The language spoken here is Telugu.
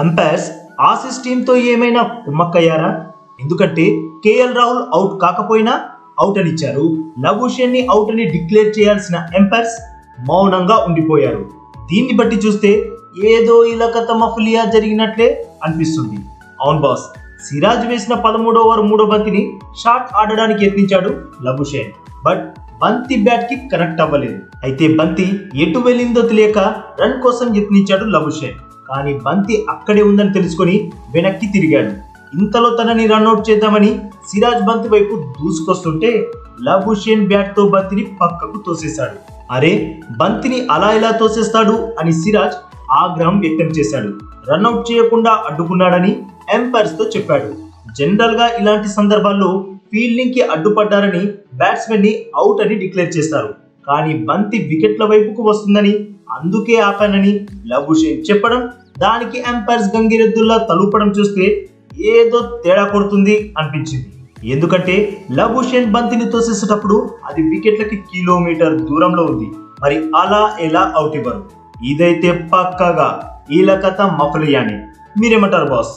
అంపైర్స్ ఆసీస్ టీంతో ఏమైనా కుమ్మక్కయ్యారా? ఎందుకంటే కేఎల్ రాహుల్ అవుట్ కాకపోయినా అవుట్ అని ఇచ్చారు. లబుషేన్ ని అవుట్ అని డిక్లేర్ చేయాల్సిన అంపైర్స్ మౌనంగా ఉండిపోయారు. దీన్ని బట్టి చూస్తే ఏదో ఇలకత మఫ్లియా జరిగినట్లే అనిపిస్తుంది. అవును బాస్, సిరాజ్ వేసిన 13వ ఓవర్ 3వ బంతిని షాట్ ఆడడానికి యత్నించాడు లబుషేన్. బట్ బంతి బ్యాట్ కి కనెక్ట్ అవ్వలేదు. అయితే బంతి ఎటు వెళ్ళిందో తెలియక రన్ కోసం యత్నించాడు లబుషేన్. కానీ బంతి అక్కడే ఉందని తెలుసుకొని వెనక్కి తిరిగాడు. ఇంతలో తనని రన్అట్ చేద్దామని సిరాజ్ బంతి వైపు దూసుకొస్తుంటే లబుషేన్ బ్యాట్ తో బంతిని పక్కకు తోసేశాడు. అరే, బంతిని అలా ఎలా తోసేస్తాడు అని సిరాజ్ ఆగ్రహం వ్యక్తం చేశాడు. రన్అట్ చేయకుండా అడ్డుకున్నాడని ఎంపైర్స్ తో చెప్పాడు. జనరల్ గా ఇలాంటి సందర్భాల్లో ఫీల్డింగ్ కి అడ్డుపడ్డారని బ్యాట్స్మెన్ ని అవుట్ అని డిక్లేర్ చేస్తారు. కానీ బంతి వికెట్ల వైపుకు వస్తుందని అందుకే ఆపానని లబుషేన్ చెప్పడం, దానికి ఎంపైర్స్ గంగిరెద్దుల్లా తలూపడం చూస్తే ఏదో తేడా కొడుతుంది అనిపించింది. ఎందుకంటే లబుషేన్ బంతిని తోసేసేటప్పుడు అది వికెట్లకి కిలోమీటర్ దూరంలో ఉంది. మరి అలా ఎలా అవుట్ ఇవ్వరు? ఇదైతే పక్కాగా ఈలకత మఫ్లియానే. మీరేమంటారు బాస్?